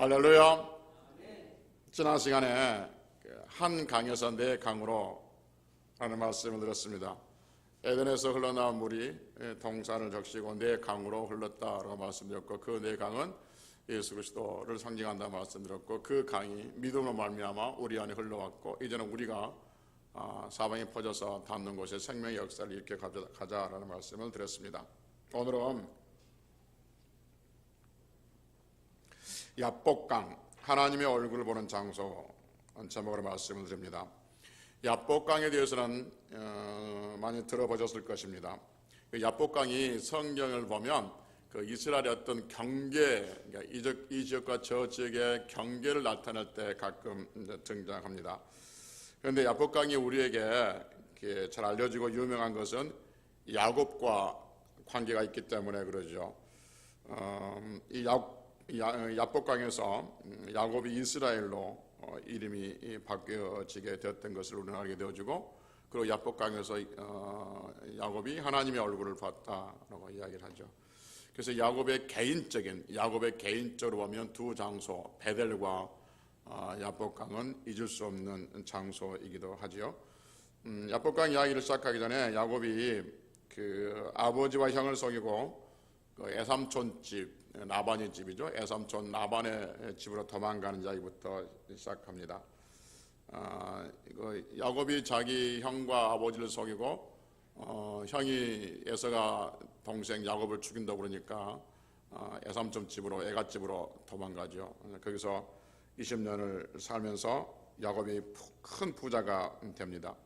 할렐루야. 지난 시간에 한 강에서 네 강으로 하는 말씀을 들었습니다. 에덴에서 흘러나온 물이 동산을 적시고 네 강으로 흘렀다라고 말씀드렸고, 그 네 강은 예수 그리스도를 상징한다 말씀드렸고, 그 강이 믿음으로 말미암아 우리 안에 흘러왔고, 이제는 우리가 사방에 퍼져서 닿는 곳에 생명의 역사를 이렇게 가자라는 말씀을 드렸습니다. 오늘은 야복강, 하나님의 얼굴을 보는 장소 제목으로 말씀을 드립니다. 야복강에 대해서는 많이 들어보셨을 것입니다. 야복강이 성경을 보면 그 이스라엘의 어떤 경계, 그러니까 이 지역과 저 지역의 경계를 나타낼 때 가끔 등장합니다. 그런데 야복강이 우리에게 잘 알려지고 유명한 것은 야곱과 관계가 있기 때문에 그러죠. 이 야복강에서 야곱이 이스라엘로 이름이 바뀌어지게 되었던 것을 우리는 알게 되어지고, 그리고 야복강에서 야곱이 하나님의 얼굴을 봤다라고 이야기를 하죠. 그래서 야곱의 개인적으로 보면 두 장소, 베델과 야복강은 잊을 수 없는 장소이기도 하지요. 야복강 이야기를 시작하기 전에 야곱이 그 아버지와 형을 속이고 그 애삼촌 집, 라반의 집이죠. 애삼촌 라반의 집으로 도망가는 이야기부터 시작합니다. 야곱이 자기 형과 아버지를 속이고 형이 에서가 동생 야곱을 죽인다고 그러니까 애삼촌 집으로, 애갓집으로 도망가죠. 거기서 20년을 살면서 야곱이 큰 부자가 됩니다.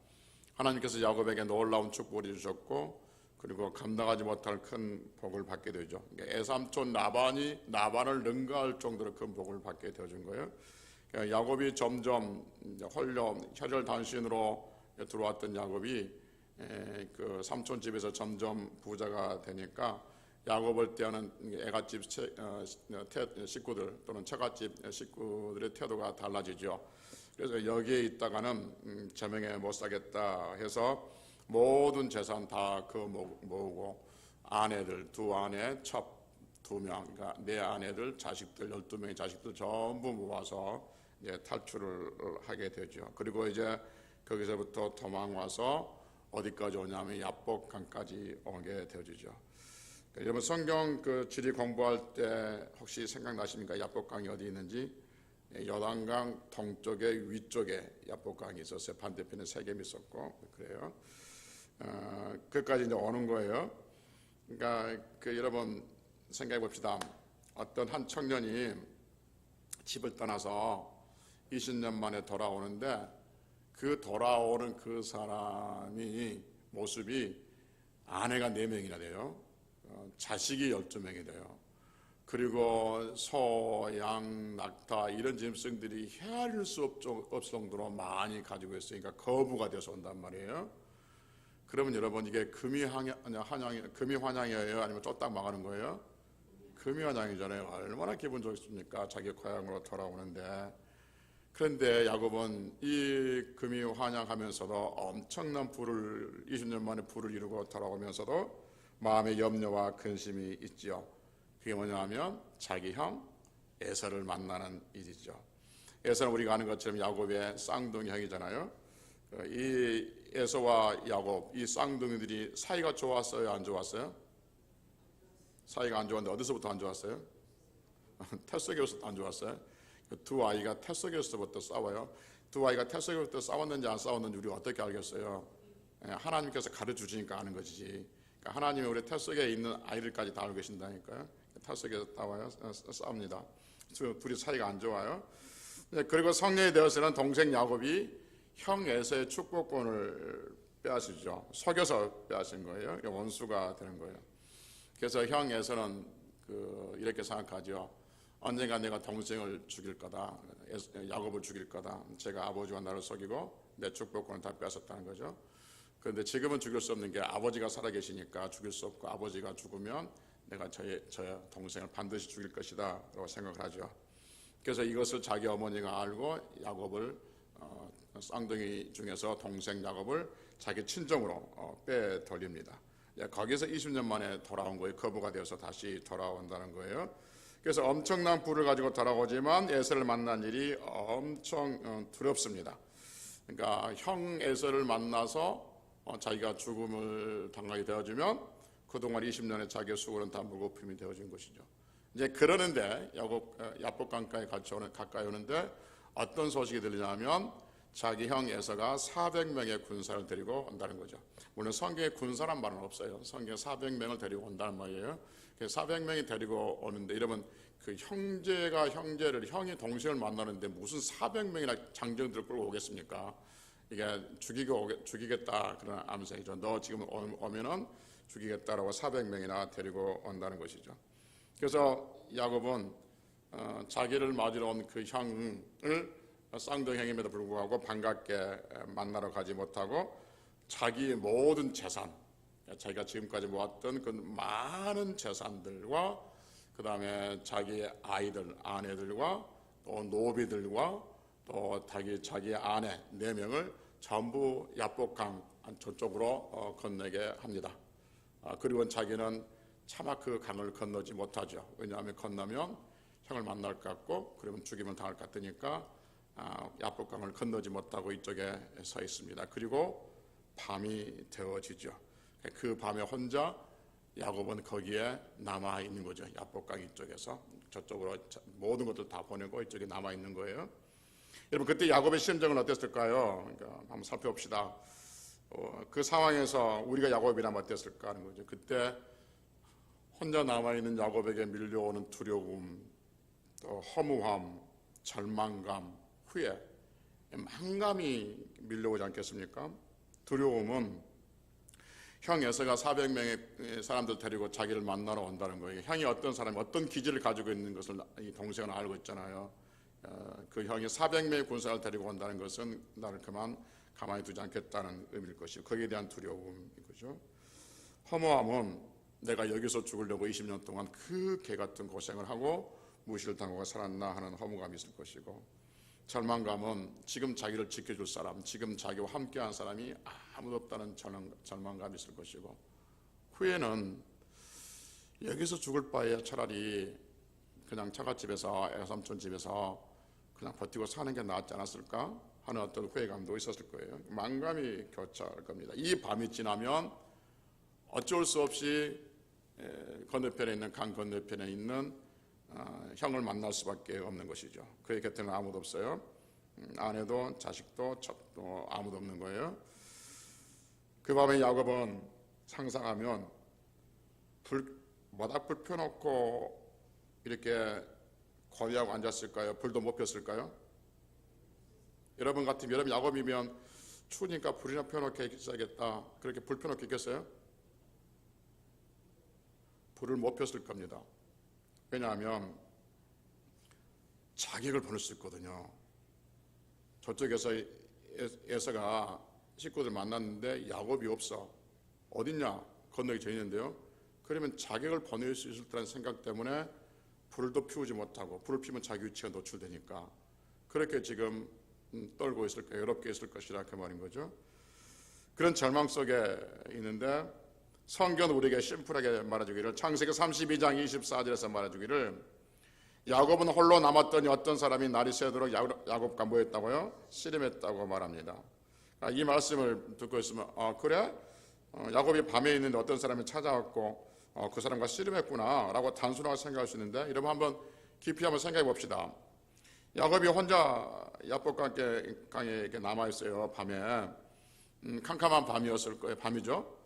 하나님께서 야곱에게 놀라운 축복을 주셨고, 그리고 감당하지 못할 큰 복을 받게 되죠. 애삼촌 라반을 능가할 정도로 큰 복을 받게 되어준 거예요. 야곱이 점점 혈혈단신으로 들어왔던 야곱이 그 삼촌 집에서 점점 부자가 되니까 야곱을 대하는 애갓집 식구들 또는 처갓집 식구들의 태도가 달라지죠. 그래서 여기에 있다가는 저명에 못 사겠다 해서 모든 재산 다 모으고 아내들, 두 아내, 첩 2명, 그러니까 네 아내들, 자식들 12명의 자식들 전부 모아서 이제 탈출을 하게 되죠. 그리고 이제 거기서부터 도망와서 어디까지 오냐면 야복강까지 오게 되어지죠. 그러니까 여러분 성경 그 지리 공부할 때 혹시 생각나십니까? 야복강이 어디 있는지? 요단강 동쪽에 위쪽에 야복강이 있었어요. 반대편에 세겜이 있었고 그래요. 그까지 이제 오는 거예요. 그러니까 여러분 생각해 봅시다. 어떤 한 청년이 집을 떠나서 20년 만에 돌아오는데, 그 돌아오는 그 사람이 모습이 아내가 4명이나 돼요. 자식이 12명이 돼요. 그리고 소, 양, 낙타 이런 짐승들이 헤아릴 수 없을 정도로 많이 가지고 있으니까 거부가 돼서 온단 말이에요. 그러면 여러분 이게 금이 환영이에요? 아니면 쫓딱 망하는 거예요? 금이 환영이잖아요. 얼마나 기분 좋습니까? 자기 고향으로 돌아오는데. 그런데 야곱은 이 금이 환영하면서도 엄청난 20년 만에 부를 이루고 돌아오면서도 마음의 염려와 근심이 있죠. 그게 뭐냐면 자기 형 에서를 만나는 일이죠. 에서는 우리가 아는 것처럼 야곱의 쌍둥이 형이잖아요. 이 에서와 야곱, 이 쌍둥이들이 사이가 좋았어요? 안 좋았어요? 사이가 안 좋았는데 어디서부터 안 좋았어요? 뱃속에서부터 안 좋았어요? 두 아이가 뱃속에서부터 싸워요. 두 아이가 뱃속에서부터 싸웠는지 안 싸웠는지 우리가 어떻게 알겠어요? 하나님께서 가르쳐주시니까 아는 것이지. 그러니까 하나님이 우리 뱃속에 있는 아이들까지 다 알고 계신다니까요. 뱃속에서 싸웁니다. 둘이 사이가 안 좋아요. 그리고 성년이 되어서는 동생 야곱이 형 에서의 축복권을 빼앗으죠. 속여서 빼앗은 거예요. 원수가 되는 거예요. 그래서 형 에서는 이렇게 생각하죠. 언젠가 내가 동생을 죽일 거다. 야곱을 죽일 거다. 제가 아버지와 나를 속이고 내 축복권을 다 빼앗았다는 거죠. 그런데 지금은 죽일 수 없는 게 아버지가 살아계시니까 죽일 수 없고, 아버지가 죽으면 내가 저 동생을 반드시 죽일 것이다 라고 생각을 하죠. 그래서 이것을 자기 어머니가 알고 야곱을 쌍둥이 중에서 동생 야곱을 자기 친정으로 빼돌립니다. 거기서 20년 만에 돌아온 거예요. 거부가 되어서 다시 돌아온다는 거예요. 그래서 엄청난 부를 가지고 돌아오지만 에서를 만난 일이 엄청 두렵습니다. 그러니까 형 에서를 만나서 자기가 죽음을 당하게 되어지면 그동안 20년의 자기의 수고는 다 무거움이 되어진 것이죠. 이제 그러는데 야복 강가에 가까이 오는데 어떤 소식이 들리냐면 자기 형 에서가 400명의 군사를 데리고 온다는 거죠. 물론 성경에 군사란 말은 없어요. 성경에 400명을 데리고 온다는 말이에요. 400명이 데리고 오는데 이러면 그 형제가 형이 동생을 만나는데 무슨 400명이나 장정들을 끌고 오겠습니까? 이게 죽이겠다 그런 암생이죠. 너 지금 오면은 죽이겠다라고 400명이나 데리고 온다는 것이죠. 그래서 야곱은 자기를 맞으러 온 그 형을 쌍둥이형임에도 불구하고 반갑게 만나러 가지 못하고 자기의 모든 재산, 자기가 지금까지 모았던 그 많은 재산들과 그 다음에 자기의 아이들, 아내들과 또 노비들과 또 자기의 아내 4명을 전부 야복강 저쪽으로 건너게 합니다. 그리고 자기는 차마 그 강을 건너지 못하죠. 왜냐하면 건너면 형을 만날 것 같고 그러면 죽임을 당할 것 같으니까 야복강을 건너지 못하고 이쪽에 서 있습니다. 그리고 밤이 되어지죠. 그 밤에 혼자 야곱은 거기에 남아 있는 거죠. 야복강 이쪽에서 저쪽으로 모든 것들 다 보내고 이쪽에 남아 있는 거예요. 여러분 그때 야곱의 심정은 어땠을까요? 그러니까 한번 살펴봅시다. 그 상황에서 우리가 야곱이라면 어땠을까 하는 거죠. 그때 혼자 남아 있는 야곱에게 밀려오는 두려움, 또 허무함, 절망감, 후회, 망감이 밀려오지 않겠습니까? 두려움은 형 에서가 400명의 사람들 데리고 자기를 만나러 온다는 거예요. 형이 어떤 사람이 어떤 기질을 가지고 있는 것을 이 동생은 알고 있잖아요. 그 형이 400명의 군사를 데리고 온다는 것은 나를 가만히 두지 않겠다는 의미일 것이고 거기에 대한 두려움인 거죠. 허무함은 내가 여기서 죽으려고 20년 동안 그 개같은 고생을 하고 무시를 당하고 살았나 하는 허무감이 있을 것이고, 절망감은 지금 자기를 지켜줄 사람, 지금 자기와 함께한 사람이 아무도 없다는 절망감이 있을 것이고, 후회는 여기서 죽을 바에 차라리 그냥 처갓집에서 애삼촌 집에서 그냥 버티고 사는 게 낫지 않았을까 하는 어떤 후회감도 있었을 거예요. 망감이 교차할 겁니다. 이 밤이 지나면 어쩔 수 없이 건너편에 있는 강 건너편에 있는 형을 만날 수밖에 없는 것이죠. 그의 곁에는 아무도 없어요. 아내도 자식도 첩도 아무도 없는 거예요. 그 밤에 야곱은 상상하면 모닥불 펴놓고 이렇게 거리하고 앉았을까요? 불도 못 폈을까요? 여러분 같으면, 여러분 야곱이면 추우니까 불이나 펴놓게 있어야겠다, 그렇게 불 펴놓게 있겠어요? 불을 못 폈을 겁니다. 왜냐하면 자객을 보낼 수 있거든요. 저쪽에서 에서가 식구들 만났는데 야곱이 없어. 어딨냐? 건너기 전인데요. 그러면 자객을 보낼 수 있을 거라는 생각 때문에 불도 피우지 못하고, 불을 피우면 자기 위치가 노출되니까 그렇게 지금 떨고 있을 거예요. 외롭게 있을 것이라 그 말인 거죠. 그런 절망 속에 있는데 성경은 우리에게 심플하게 말해주기를, 창세기 32장 24절에서 말해주기를, 야곱은 홀로 남았더니 어떤 사람이 날이 새도록 야곱과 뭐했다고요? 씨름했다고 말합니다. 이 말씀을 듣고 있으면 그래? 야곱이 밤에 있는데 어떤 사람이 찾아왔고 그 사람과 씨름했구나 라고 단순하게 생각할 수 있는데, 여러분 한번 깊이 한번 생각해 봅시다. 야곱이 혼자 야복강에 남아있어요. 밤에 캄캄한 밤이었을 거예요. 밤이죠.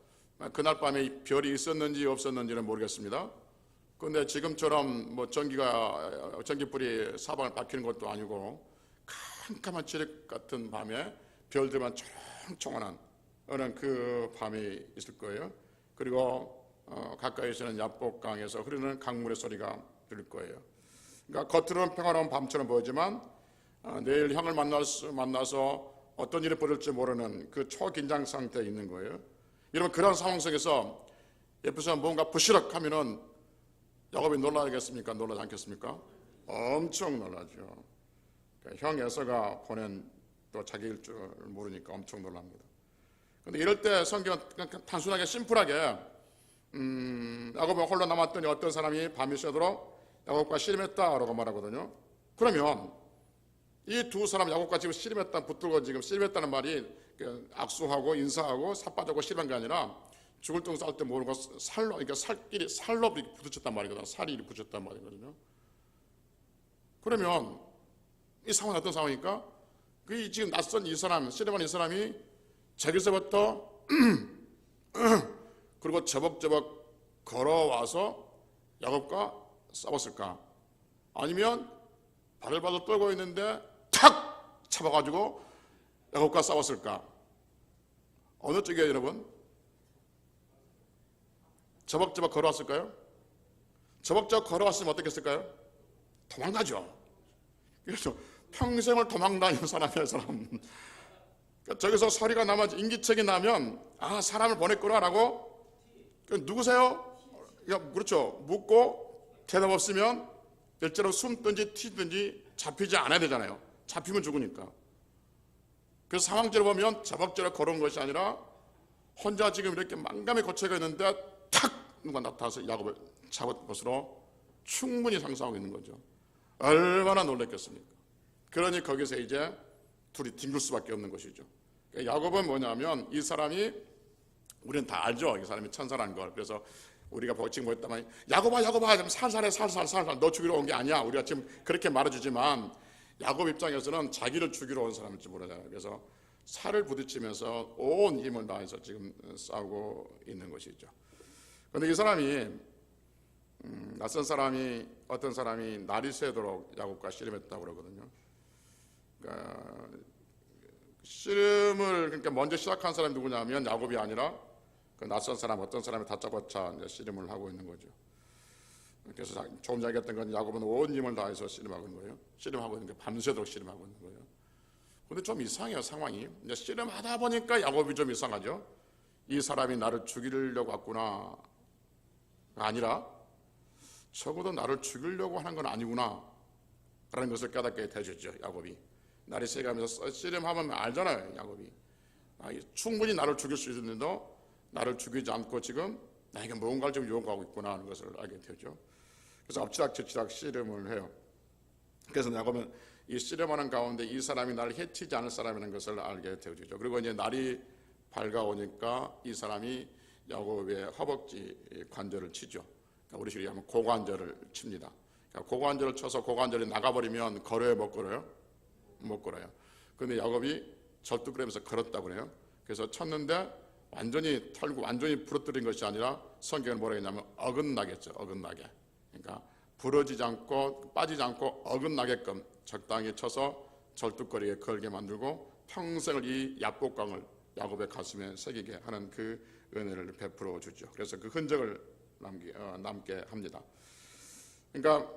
그날 밤에 별이 있었는지 없었는지는 모르겠습니다. 그런데 지금처럼 뭐 전기불이 사방을 밝히는 것도 아니고 캄캄한 칠흑 같은 밤에 별들만 총총한 그 밤이 있을 거예요. 그리고 가까이서는 야복강에서 흐르는 강물의 소리가 들릴 거예요. 그러니까 겉으로는 평화로운 밤처럼 보이지만 내일 형을 만나서 어떤 일이 벌어질지 모르는 그 초긴장 상태에 있는 거예요. 여러분 그런 상황 속에서 옆에서 뭔가 부시럭하면은 야곱이 놀라겠습니까? 놀라지 않겠습니까? 엄청 놀라죠. 그러니까 형 에서가 보낸 또 자기일 줄 모르니까 엄청 놀랍니다. 그런데 이럴 때 성경은 단순하게 심플하게 야곱은 홀로 남았더니 어떤 사람이 밤이 새도록 야곱과 씨름했다라고 말하거든요. 그러면 이 두 사람 야곱과 지금 씨름했다 붙들고 지금 씨름했다는 말이 악수하고 인사하고 삿바지고 씨름한 게 아니라 죽을 똥 쌀 때 모르고 살로, 그러니까 살로 부딪혔단 말이거든요. 살이 붙였단 말이거든요. 그러면 이 상황은 어떤 상황입니까? 그 지금 낯선 이 사람, 씨름한 이 사람이 저기서부터 그리고 저벅저벅 걸어와서 야곱과 싸웠을까? 아니면 바들바들 떨고 있는데 탁 잡아가지고 야곱과 싸웠을까? 어느 쪽이에요, 여러분? 저벅저벅 걸어왔을까요? 저벅저벅 걸어왔으면 어떻게 했을까요? 도망가죠. 그래서 평생을 도망다니는 사람이에요, 사람. 저기서 소리가 나면, 인기척이 나면, 아, 사람을 보냈구나라고, 누구세요? 그렇죠. 묻고 대답 없으면 일제로 숨든지 튀든지 잡히지 않아야 되잖아요. 잡히면 죽으니까. 그래서 상황대로 보면 저벅저벅 걸어온 것이 아니라 혼자 지금 이렇게 망감에 거쳐가 있는데 탁 누가 나타나서 야곱을 잡은 것으로 충분히 상상하고 있는 거죠. 얼마나 놀랐겠습니까? 그러니 거기서 이제 둘이 뒹굴 수밖에 없는 것이죠. 야곱은 뭐냐면 이 사람이, 우리는 다 알죠. 이 사람이 천사라는 걸. 그래서 우리가 지금 뭐였다면 야곱아 좀 살살해 살살 너 죽이러 온 게 아니야. 우리가 지금 그렇게 말해주지만 야곱 입장에서는 자기를 죽이러 온 사람일지 모르잖아요. 그래서 살을 부딪히면서 온 힘을 다해서 지금 싸우고 있는 것이죠. 그런데 이 사람이 낯선 사람이, 어떤 사람이 날이 새도록 야곱과 씨름했다고 그러거든요. 그러니까 씨름을 그러니까 먼저 시작한 사람이 누구냐면 야곱이 아니라 그 낯선 사람, 어떤 사람이 다짜고짜 씨름을 하고 있는 거죠. 그래서 조금 전에 얘기했던 건 야곱은 온 힘을 다해서 씨름하고 있는 거예요. 씨름하고 있는 게 밤새도록 씨름하고 있는 거예요. 그런데 좀 이상해요, 상황이. 이제 씨름하다 보니까 야곱이 좀 이상하죠. 이 사람이 나를 죽이려고 왔구나 아니라 적어도 나를 죽이려고 하는 건 아니구나 라는 것을 깨닫게 되셨죠. 야곱이 날이 새가면서 씨름하면 알잖아요. 야곱이 충분히 나를 죽일 수 있는데도 나를 죽이지 않고 지금 나에게 무언가를 좀 요구하고 있구나 하는 것을 알게 되죠. 그래서 엎치락저치락 씨름을 해요. 그래서 야곱은 이 씨름하는 가운데 이 사람이 나를 해치지 않을 사람이라는 것을 알게 되죠. 그리고 이제 날이 밝아오니까 이 사람이 야곱의 허벅지 관절을 치죠. 그러니까 우리 식으로 하면 고관절을 칩니다. 그러니까 고관절을 쳐서 고관절이 나가버리면 걸어요, 못 걸어요? 못 걸어요. 그런데 야곱이 절뚝거리면서 걸었다고 그래요. 그래서 쳤는데 완전히 털고 완전히 부러뜨린 것이 아니라 성경은 뭐라고 했냐면 어긋나겠죠. 어긋나게. 그러니까 부러지지 않고 빠지지 않고 어긋나게끔 적당히 쳐서 절뚝거리게 걸게 만들고 평생을 이 약복강을 야곱의 가슴에 새기게 하는 그 은혜를 베풀어 주죠. 그래서 그 흔적을 남게 합니다. 그러니까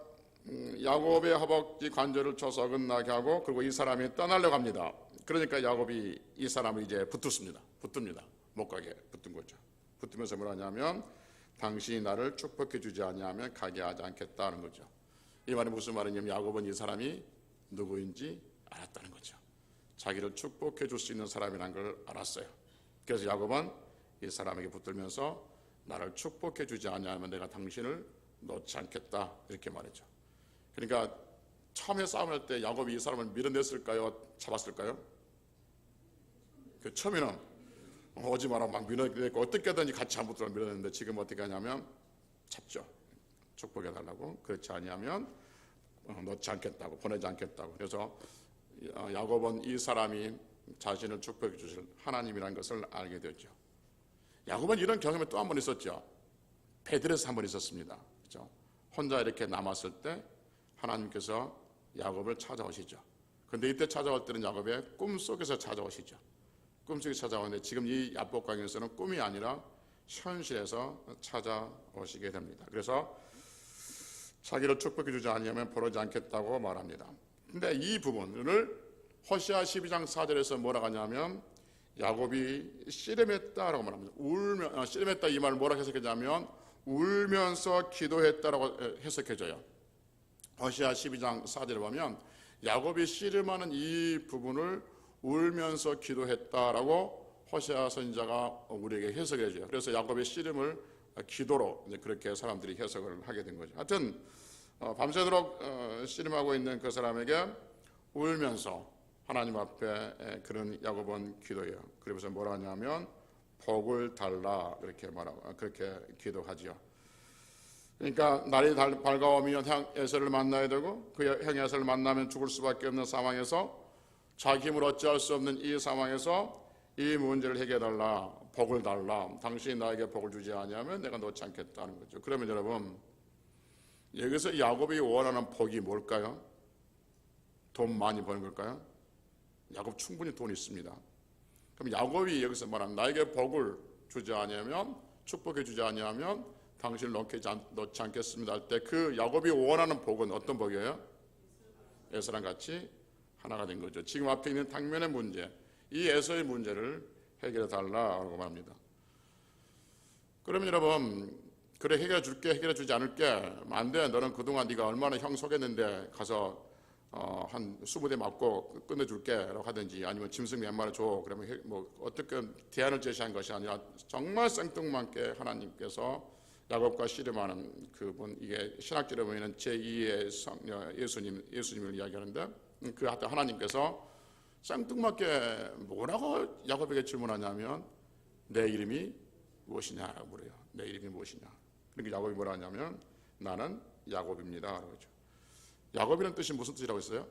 야곱의 허벅지 관절을 쳐서 어긋나게 하고, 그리고 이 사람이 떠나려고 합니다. 그러니까 야곱이 이 사람을 이제 붙습니다. 못 가게 붙은 거죠. 붙으면서 뭐라냐면 당신이 나를 축복해 주지 아니하면 가게 하지 않겠다는 거죠. 이 말이 무슨 말이냐면 야곱은 이 사람이 누구인지 알았다는 거죠. 자기를 축복해 줄 수 있는 사람이라는 걸 알았어요. 그래서 야곱은 이 사람에게 붙들면서 나를 축복해 주지 아니하면 내가 당신을 놓지 않겠다 이렇게 말했죠. 그러니까 처음에 싸움할 때 야곱이 이 사람을 밀어냈을까요? 잡았을까요? 그 처음에는 오지 마라 막 밀어내고 어떻게든지 같이 안 붙들어 밀어냈는데 지금 어떻게 하냐면 잡죠. 축복해 달라고. 그렇지 아니하면 놓지 않겠다고, 보내지 않겠다고. 그래서 야곱은 이 사람이 자신을 축복해 주실 하나님이라는 것을 알게 되죠. 야곱은 이런 경험이 또 한 번 있었죠. 베들에서 한 번 있었습니다. 그렇죠? 혼자 이렇게 남았을 때 하나님께서 야곱을 찾아오시죠. 그런데 이때 찾아올 때는 야곱의 꿈속에서 찾아오시죠. 꿈속에 찾아오는데 지금 이 야복강에서는 꿈이 아니라 현실에서 찾아오시게 됩니다. 그래서 자기를 축복해 주지 아니하면 벌어지 않겠다고 말합니다. 근데 이 부분을 호시아 12장 4절에서 뭐라고 하냐면 야곱이 씨름했다라고 말합니다. 씨름했다 이 말을 뭐라고 해석했냐면 울면서 기도했다라고 해석해져요. 호시아 12장 4절에 보면 야곱이 씨름하는 이 부분을 울면서 기도했다라고 호시아 선지자가 우리에게 해석해줘요. 그래서 야곱의 씨름을 기도로 이제 그렇게 사람들이 해석을 하게 된 거죠. 하여튼 밤새도록 씨름하고 있는 그 사람에게 울면서 하나님 앞에 그런 야곱은 기도해요. 그러면서 뭐라 하냐면 복을 달라 그렇게 기도하지요. 그러니까 날이 밝아오면 형 에서를 만나야 되고 그 형 에서를 만나면 죽을 수밖에 없는 상황에서 자기 힘으로 어찌할 수 없는 이 상황에서 이 문제를 해결해달라, 복을 달라, 당신이 나에게 복을 주지 않으면 내가 놓지 않겠다는 거죠. 그러면 여러분, 여기서 야곱이 원하는 복이 뭘까요? 돈 많이 버는 걸까요? 야곱 충분히 돈이 있습니다. 그럼 야곱이 여기서 말하는 나에게 복을 주지 않으면, 축복해 주지 않으면 당신을 놓지 않겠습니다 할 때 그 야곱이 원하는 복은 어떤 복이에요? 에서랑 같이 하나가 된 거죠. 지금 앞에 있는 당면의 문제, 이 에서의 문제를 해결해 달라고 말합니다. 그러면 여러분, 그래 해결해 줄게, 해결해 주지 않을게, 안 돼, 너는 그동안 네가 얼마나 형 속였는데 가서 한 20대 맞고 끝내줄게 라고 하든지, 아니면 짐승 몇 마리 줘, 그러면 뭐 어떻게 대안을 제시한 것이 아니라 정말 생뚱맞게 하나님께서 야곱과 씨름하는 그분, 이게 신학적으로 보면 제2의 성녀 예수님을 이야기하는데, 그 하나님께서 생뚱맞게 뭐라고 야곱에게 질문하냐면 내 이름이 무엇이냐라고 물어요. 내 이름이 무엇이냐. 그러니까 야곱이 뭐라 하냐면 나는 야곱입니다. 그러죠. 야곱이라는 뜻이 무슨 뜻이라고 했어요?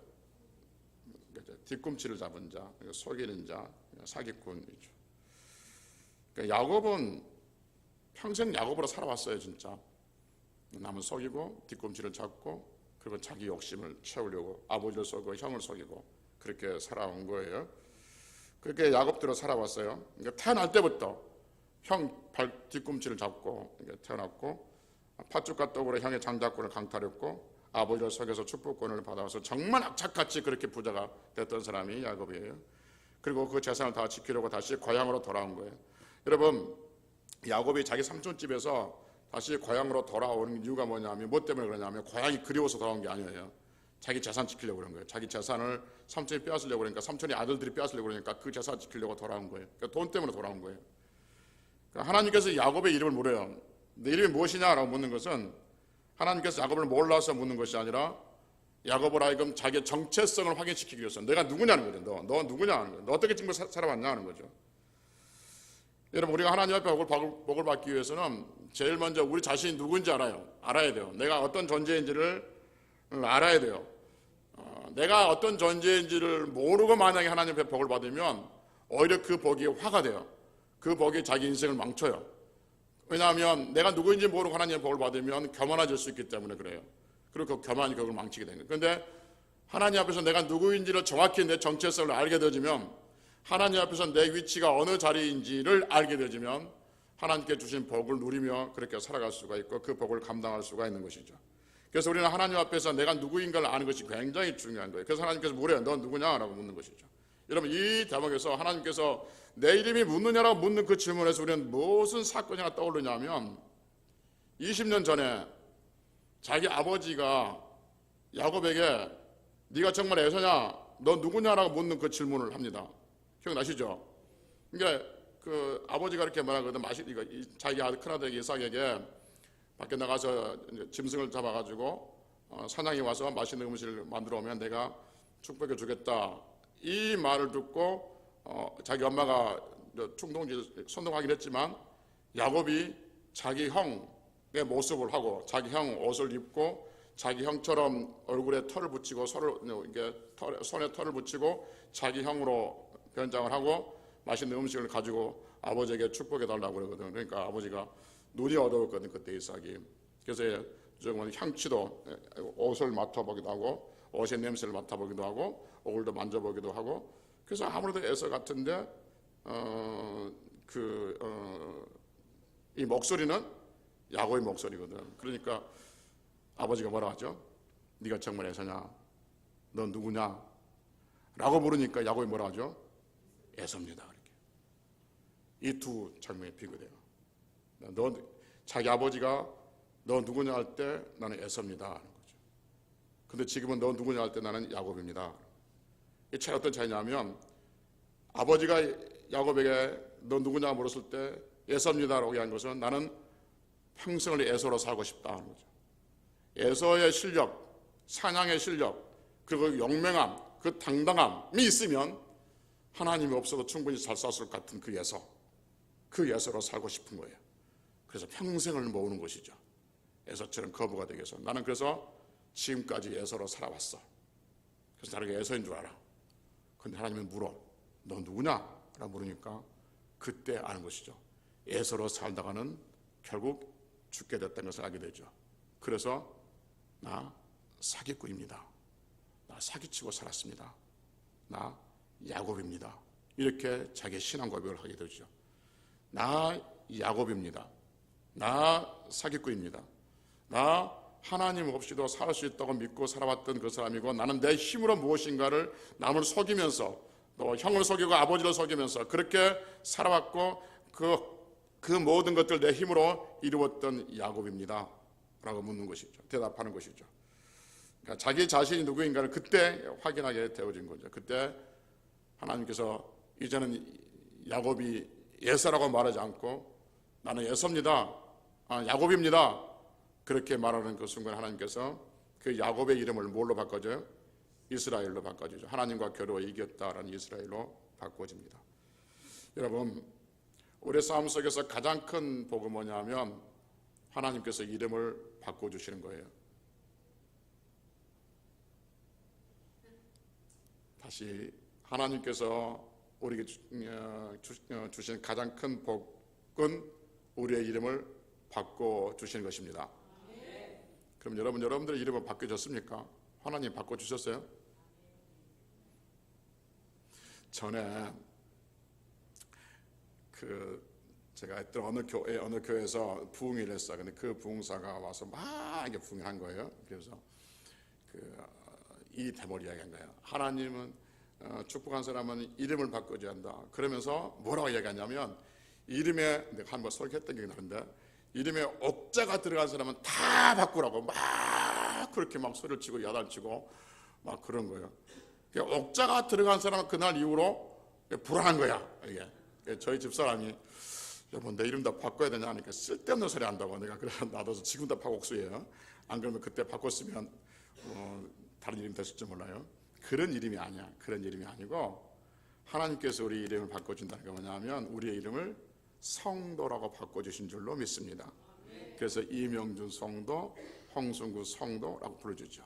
뒤꿈치를 잡은 자, 속이는 자, 사기꾼이죠. 그러니까 야곱은 평생 야곱으로 살아왔어요. 진짜 남을 속이고 뒤꿈치를 잡고, 그리고 자기 욕심을 채우려고 아버지를 속이고 형을 속이고 그렇게 살아온 거예요. 그렇게 야곱대로 살아왔어요. 그러니까 태어날 때부터 형 뒤꿈치를 잡고 태어났고, 팥죽과 떡으로 형의 장자권을 강탈했고, 아버지를 속여서 축복권을 받아서 정말 악착같이 그렇게 부자가 됐던 사람이 야곱이에요. 그리고 그 재산을 다 지키려고 다시 고향으로 돌아온 거예요. 여러분, 야곱이 자기 삼촌집에서 다시 고향으로 돌아오는 이유가 뭐냐면, 뭐 때문에 그러냐면 고향이 그리워서 돌아온 게 아니에요. 자기 재산 지키려고 그런 거예요. 자기 재산을 삼촌이 빼앗으려고 그러니까, 삼촌이 아들들이 빼앗으려고 그러니까 그 재산 지키려고 돌아온 거예요. 그러니까 돈 때문에 돌아온 거예요. 그러니까 하나님께서 야곱의 이름을 물어요. 내 이름이 무엇이냐라고 묻는 것은 하나님께서 야곱을 몰라서 묻는 것이 아니라 야곱을 하여금 자기의 정체성을 확인시키기 위해서 내가 누구냐는 거죠. 너 누구냐 하는 거예요. 너 어떻게 지금 살아왔냐 하는 거죠. 여러분, 우리가 하나님 앞에 복을 받기 위해서는 제일 먼저 우리 자신이 누구인지 알아야 돼요. 내가 어떤 존재인지를 알아야 돼요. 내가 어떤 존재인지를 모르고 만약에 하나님 앞에 복을 받으면 오히려 그 복이 화가 돼요. 그 복이 자기 인생을 망쳐요. 왜냐하면 내가 누구인지 모르고 하나님의 복을 받으면 교만해질 수 있기 때문에 그래요. 그리고 그 교만이 그걸 망치게 되는 거예요. 그런데 하나님 앞에서 내가 누구인지를 정확히 내 정체성을 알게 되어지면, 하나님 앞에서 내 위치가 어느 자리인지를 알게 되어지면 하나님께 주신 복을 누리며 그렇게 살아갈 수가 있고 그 복을 감당할 수가 있는 것이죠. 그래서 우리는 하나님 앞에서 내가 누구인가를 아는 것이 굉장히 중요한 거예요. 그래서 하나님께서 물어요. 너 누구냐라고 묻는 것이죠. 여러분, 이 대목에서 하나님께서 내 이름이 묻느냐라고 묻는 그 질문에서 우리는 무슨 사건이 하나 떠오르냐면, 20년 전에 자기 아버지가 야곱에게 네가 정말 에서냐, 너 누구냐라고 묻는 그 질문을 합니다. 기억나시죠? 그러니까 그 아버지가 이렇게 말하거든. 자기 아들 큰아들 이삭에게 밖에 나가서 짐승을 잡아가지고 사냥이 와서 맛있는 음식을 만들어 오면 내가 축복해 주겠다. 이 말을 듣고 자기 엄마가 선동하긴 했지만 야곱이 자기 형의 모습을 하고 자기 형 옷을 입고 자기 형처럼 얼굴에 털을 붙이고 손에 털을 붙이고 자기 형으로 변장을 하고 맛있는 음식을 가지고 아버지에게 축복해 달라고 그러거든. 그러니까 아버지가 눈이 어두웠거든 그때 이삭이. 그래서 조금 향치도 옷을 맡아보기도 하고 옷의 냄새를 맡아보기도 하고 얼굴도 만져보기도 하고, 그래서 아무래도 에서 같은데 이 목소리는 야곱의 목소리거든. 그러니까 아버지가 뭐라 하죠? 네가 정말 에서냐? 넌 누구냐? 라고 물으니까 야곱이 뭐라 하죠? 에서입니다. 이 두 장면이 비교돼요. 자기 아버지가 너 누구냐 할 때 나는 에서입니다 하는 거죠. 근데 지금은 너 누구냐 할 때 나는 야곱입니다. 이 차이 어떤 차이냐면, 아버지가 야곱에게 너 누구냐 물었을 때 에서입니다라고 한 것은 나는 평생을 에서로 살고 싶다 하는 거죠. 에서의 실력, 사냥의 실력, 그리고 용맹함, 그 당당함이 있으면 하나님이 없어도 충분히 잘 쌌을 것 같은 그 예서로 살고 싶은 거예요. 그래서 평생을 모으는 것이죠. 에서처럼 거부가 되기 위해서. 나는 그래서 지금까지 에서로 살아왔어. 그래서 나를 에서인 줄 알아. 근데 하나님은 물어. 너 누구냐? 라고 물으니까 그때 아는 것이죠. 에서로 살다가는 결국 죽게 됐다는 것을 알게 되죠. 그래서 나 사기꾼입니다. 나 사기치고 살았습니다. 나 야곱입니다. 이렇게 자기의 신앙 고백을 하게 되죠. 나 야곱입니다. 나 사기꾼입니다. 나 하나님 없이도 살 수 있다고 믿고 살아왔던 그 사람이고, 나는 내 힘으로 무엇인가를 남을 속이면서 또 형을 속이고 아버지를 속이면서 그렇게 살아왔고 그 모든 것들 내 힘으로 이루었던 야곱입니다 라고 묻는 것이죠. 대답하는 것이죠. 그러니까 자기 자신이 누구인가를 그때 확인하게 되어진 거죠. 그때 하나님께서 이제는 야곱이 에서라고 말하지 않고 나는 에서입니다, 야곱입니다 그렇게 말하는 그 순간 하나님께서 그 야곱의 이름을 뭘로 바꿔줘요? 이스라엘로 바꿔주죠. 하나님과 겨루어 이겼다라는 이스라엘로 바꿔집니다. 여러분, 우리 삶 속에서 가장 큰 복은 뭐냐면 하나님께서 이름을 바꿔주시는 거예요. 다시 하나님께서 우리에게 주신 가장 큰 복은 우리의 이름을 바꿔주시는 것입니다. 그럼 여러분들의 이름을 바꿔줬습니까? 하나님 바꿔주셨어요? 전에 제가 했던 어느 교회에서 부흥회를 했어요. 근데 그 부흥사가 와서 막 이게 부흥을 한 거예요. 그래서 이 대목을 이야기한 거예요. 하나님은 축복한 사람은 이름을 바꿔줘야 한다. 그러면서 뭐라고 이야기하냐면 이름에, 내가 한번 설교했던 게 나는데 이름에 옥자가 들어간 사람은 다 바꾸라고 막 그렇게 막 소리를 치고 야단치고 막 그런 거예요. 옥자가 들어간 사람은 그날 이후로 불안한 거야. 이게 저희 집사람이 여러분 내 이름 다 바꿔야 되냐 하니까 쓸데없는 소리 한다고. 내가 그래서 놔둬서 지금 다 박옥수예요. 안 그러면 그때 바꿨으면 다른 이름이 됐을지 몰라요. 그런 이름이 아니야. 그런 이름이 아니고 하나님께서 우리 이름을 바꿔준다는 게 뭐냐면 우리의 이름을 성도라고 바꿔주신 줄로 믿습니다. 그래서 이명준 성도, 홍순구 성도라고 부르주죠.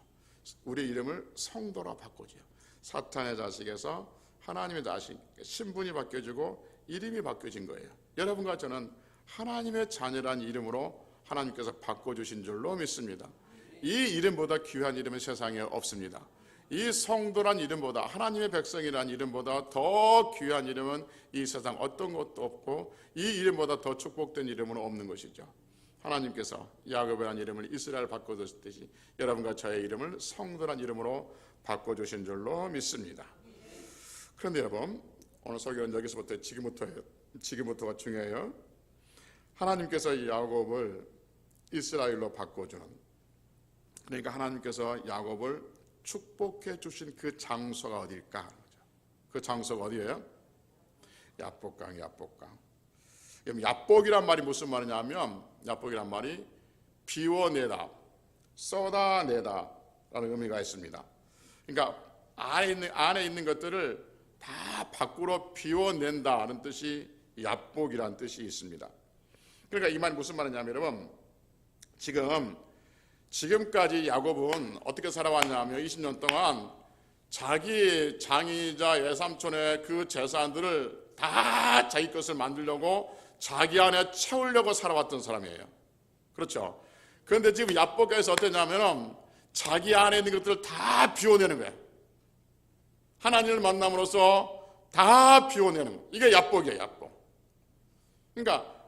우리 이름을 성도로 바꿔줘요. 사탄의 자식에서 하나님의 자식, 신분이 바뀌어지고 이름이 바뀌어진 거예요. 여러분과 저는 하나님의 자녀란 이름으로 하나님께서 바꿔주신 줄로 믿습니다. 이 이름보다 귀한 이름은 세상에 없습니다. 이 성도란 이름보다, 하나님의 백성이란 이름보다 더 귀한 이름은 이 세상 어떤 것도 없고 이 이름보다 더 축복된 이름은 없는 것이죠. 하나님께서 야곱이라는 이름을 이스라엘 바꿔주셨듯이 여러분과 저의 이름을 성도란 이름으로 바꿔주신 줄로 믿습니다. 그런데 여러분, 오늘 설교는 여기서부터 지금부터가 중요해요. 하나님께서 야곱을 이스라엘로 바꿔주는, 그러니까 하나님께서 야곱을 축복해 주신 그 장소가 어딜까? 그 장소가 어디예요? 야복강. 야복이란 말이 무슨 말이냐면, 야복이란 말이 비워내다, 쏟아내다 라는 의미가 있습니다. 그러니까 안에 있는 것들을 다 밖으로 비워낸다는 뜻이 야복이라는 뜻이 있습니다. 그러니까 이 말이 무슨 말이냐면 여러분, 지금까지 야곱은 어떻게 살아왔냐면 20년 동안 자기 장이자 외삼촌의 그 재산들을 다 자기 것을 만들려고 자기 안에 채우려고 살아왔던 사람이에요. 그렇죠? 그런데 지금 야복에서 어떠냐면 자기 안에 있는 것들을 다 비워내는 거예요. 하나님을 만남으로써 다 비워내는 거예요. 이게 야복이에요. 야복. 그러니까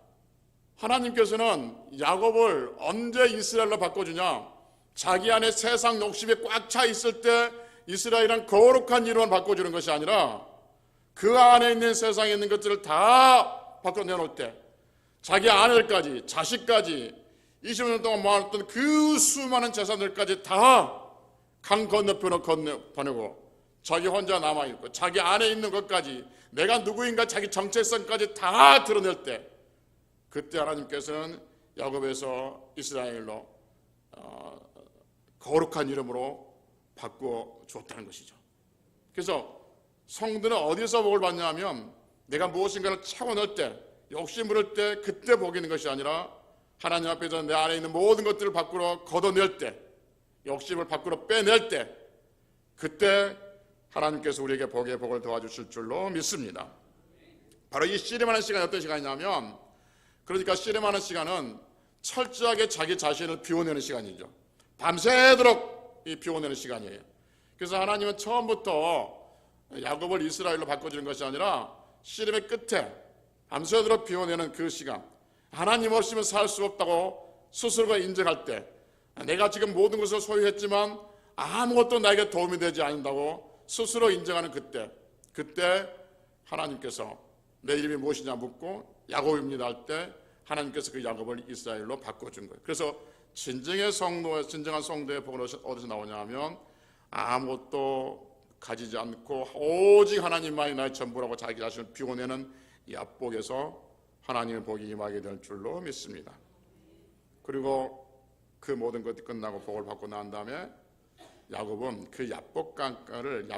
하나님께서는 야곱을 언제 이스라엘로 바꿔주냐? 자기 안에 세상 욕심이 꽉 차 있을 때 이스라엘은 거룩한 이름을 바꿔주는 것이 아니라 그 안에 있는 세상에 있는 것들을 다 바꿔내놓을 때 자기 아내들까지, 자식까지 20년 동안 모아놨던 그 수많은 재산들까지 다 강 건너편으로 보내고 자기 혼자 남아있고 자기 안에 있는 것까지, 내가 누구인가 자기 정체성까지 다 드러낼 때, 그때 하나님께서는 야곱에서 이스라엘로 거룩한 이름으로 바꾸어 주었다는 것이죠. 그래서 성도는 어디서 복을 받냐면 내가 무엇인가를 채워넣을 때, 욕심 부릴 때 그때 복이 있는 것이 아니라 하나님 앞에서 내 안에 있는 모든 것들을 밖으로 걷어낼 때, 욕심을 밖으로 빼낼 때, 그때 하나님께서 우리에게 복의 복을 도와주실 줄로 믿습니다. 바로 이 씨름하는 시간이 어떤 시간이냐면, 그러니까 씨름하는 시간은 철저하게 자기 자신을 비워내는 시간이죠. 밤새도록 이 비워내는 시간이에요. 그래서 하나님은 처음부터 야곱을 이스라엘로 바꿔주는 것이 아니라 씨름의 끝에 밤새도록 비워내는 그 시간, 하나님 없이는 살 수 없다고 스스로가 인정할 때, 내가 지금 모든 것을 소유했지만 아무것도 나에게 도움이 되지 않는다고 스스로 인정하는 그때 하나님께서 내 이름이 무엇이냐 묻고 야곱입니다 할 때 하나님께서 그 야곱을 이스라엘로 바꿔준 거예요. 그래서 진정한 성도의 복은 어디서 나오냐 하면 아무것도 가지지 않고 오직 하나님만이 나의 전부라고 자기 자신을 비워내는 야복에서 하나님의 복이 임하게 될 줄로 믿습니다. 그리고 그 모든 것이 끝나고 복을 받고 난 다음에 야곱은 그 야복강을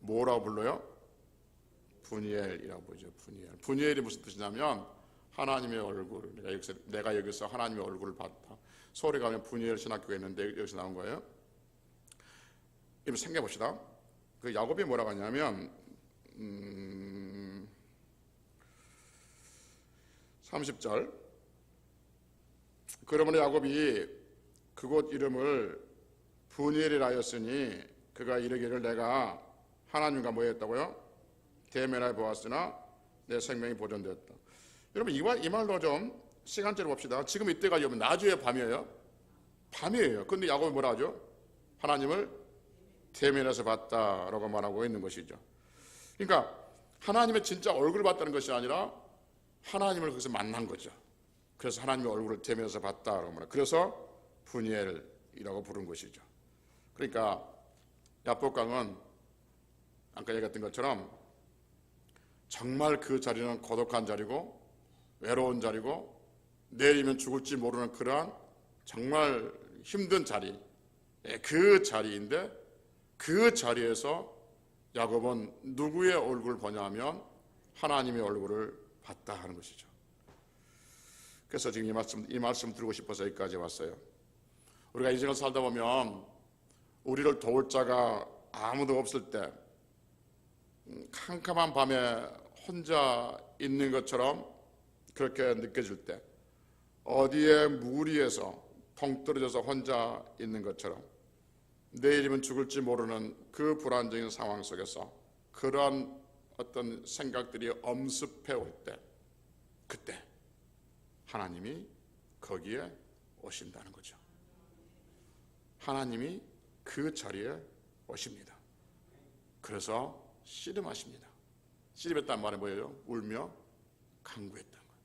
뭐라고 불러요? 분이엘이라고 부르죠. 분이엘이 무슨 뜻이냐면 하나님의 얼굴. 내가 여기서 하나님의 얼굴을 봤다. 서울에 가면 분이엘 신학교가 있는데 여기서 나온 거예요. 이거 생각해 봅시다. 그 야곱이 뭐라고 하냐면 30절, 그러므로 야곱이 그곳 이름을 분이엘이라 하였으니 그가 이르기를 내가 하나님과 뭐 했다고요? 대면하여 보았으나 내 생명이 보존되었다. 여러분 이 말로 좀 시간대로 봅시다. 지금 이때가 낮이에요, 밤이에요? 밤이에요. 그런데 야곱이 뭐라 하죠? 하나님을 대면해서 봤다라고 말하고 있는 것이죠. 그러니까 하나님의 진짜 얼굴을 봤다는 것이 아니라 하나님을 거기서 만난 거죠. 그래서 하나님의 얼굴을 대면해서 봤다라고 말해요. 그래서 분이엘이라고 부른 것이죠. 그러니까 야복강은 아까 얘기했던 것처럼 정말 그 자리는 고독한 자리고 외로운 자리고 내일이면 죽을지 모르는 그러한 정말 힘든 자리, 그 자리인데 그 자리에서 야곱은 누구의 얼굴을 보냐면 하나님의 얼굴을 봤다 하는 것이죠. 그래서 지금 이 말씀 드리고 싶어서 여기까지 왔어요. 우리가 인생을 살다 보면 우리를 도울 자가 아무도 없을 때, 캄캄한 밤에 혼자 있는 것처럼 그렇게 느껴질 때, 어디에 무리에서 동떨어져서 혼자 있는 것처럼 내일이면 죽을지 모르는 그 불안정한 상황 속에서 그러한 어떤 생각들이 엄습해 올 때, 그때 하나님이 거기에 오신다는 거죠. 하나님이 그 자리에 오십니다. 그래서 씨름하십니다. 씨름했다는 말은 뭐예요? 울며 간구했다는 거예요.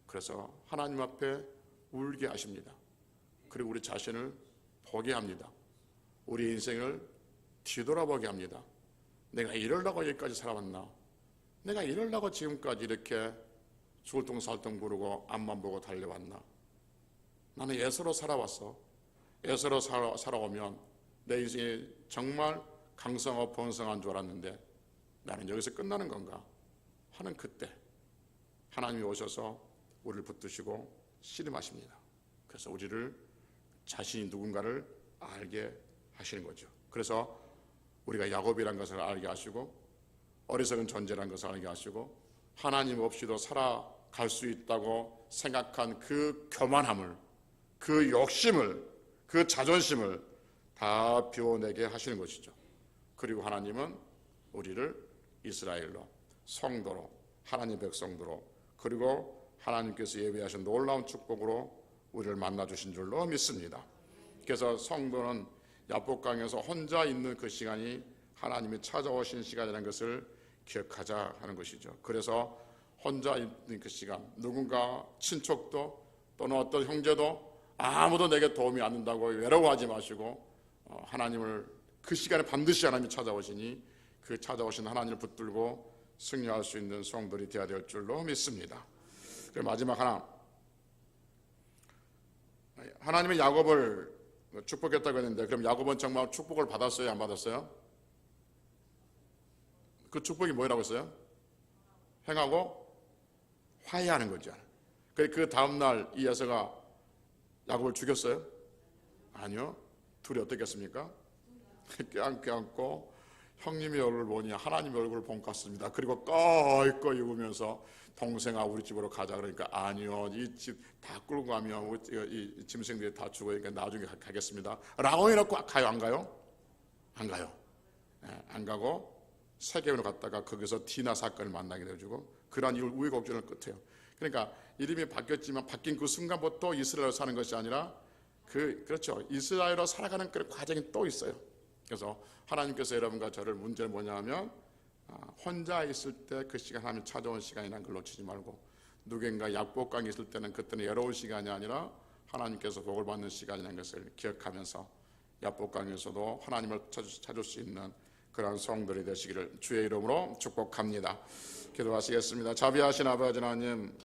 그래서 하나님 앞에 울게 하십니다. 그리고 우리 자신을 보게 합니다. 우리 인생을 뒤돌아보게 합니다. 내가 이러려고 여기까지 살아왔나? 내가 이러려고 지금까지 이렇게 죽을똥살똥 부르고 앞만 보고 달려왔나? 나는 예수로 살아왔어. 예수로 살아오면 내 인생이 정말 강성하고 번성한 줄 알았는데 나는 여기서 끝나는 건가 하는 그때 하나님이 오셔서 우리를 붙드시고 씨름하십니다. 그래서 우리를 자신이 누군가를 알게 하시는 거죠. 그래서 우리가 야곱이라는 것을 알게 하시고 어리석은 존재라는 것을 알게 하시고 하나님 없이도 살아갈 수 있다고 생각한 그 교만함을, 그 욕심을, 그 자존심을 다 비워내게 하시는 것이죠. 그리고 하나님은 우리를 이스라엘로, 성도로, 하나님 백성도로, 그리고 하나님께서 예비하신 놀라운 축복으로 우리를 만나주신 줄로 믿습니다. 그래서 성도는 야복강에서 혼자 있는 그 시간이 하나님이 찾아오신 시간이라는 것을 기억하자 하는 것이죠. 그래서 혼자 있는 그 시간, 누군가 친척도 또는 어떤 형제도 아무도 내게 도움이 안 된다고 외로워하지 마시고 하나님을 그 시간에 반드시 하나님이 찾아오시니 그 찾아오신 하나님을 붙들고 승리할 수 있는 성도들이 되어야 될 줄로 믿습니다. 그리고 마지막 하나님의 야곱을 축복했다고 했는데 그럼 야곱은 정말 축복을 받았어요? 안 받았어요? 그 축복이 뭐라고 했어요? 행하고 화해하는 거죠. 그 다음날 이 에서가 야곱을 죽였어요? 아니요. 둘이 어떻게 했습니까? 껴안고 형님의 얼굴을 보니 하나님의 얼굴을 본 것 같습니다. 그리고 꺼이꺼이 우면서 동생아 우리 집으로 가자. 그러니까 아니요, 이 집 다 끌고 가면 이 짐승들이 다 죽으니까 나중에 가겠습니다 라고 해놓고 가요? 안 가요? 안 가요. 안 가고 세겜으로 갔다가 거기서 디나 사건을 만나게 되어주고 그러한 우여곡절을 끝에요. 그러니까 이름이 바뀌었지만 바뀐 그 순간부터 이스라엘로 사는 것이 아니라 그렇죠, 이스라엘로 살아가는 그 과정이 또 있어요. 그래서 하나님께서 여러분과 저를 문제는 뭐냐면 혼자 있을 때 그 시간 하나님 찾아온 시간이라는 걸 놓치지 말고 누군가 약복강에 있을 때는 그때는 외로운 시간이 아니라 하나님께서 복을 받는 시간이라는 것을 기억하면서 약복강에서도 하나님을 찾을 수 있는 그런 성들이 되시기를 주의 이름으로 축복합니다. 기도하시겠습니다. 자비하신 아버지 하나님,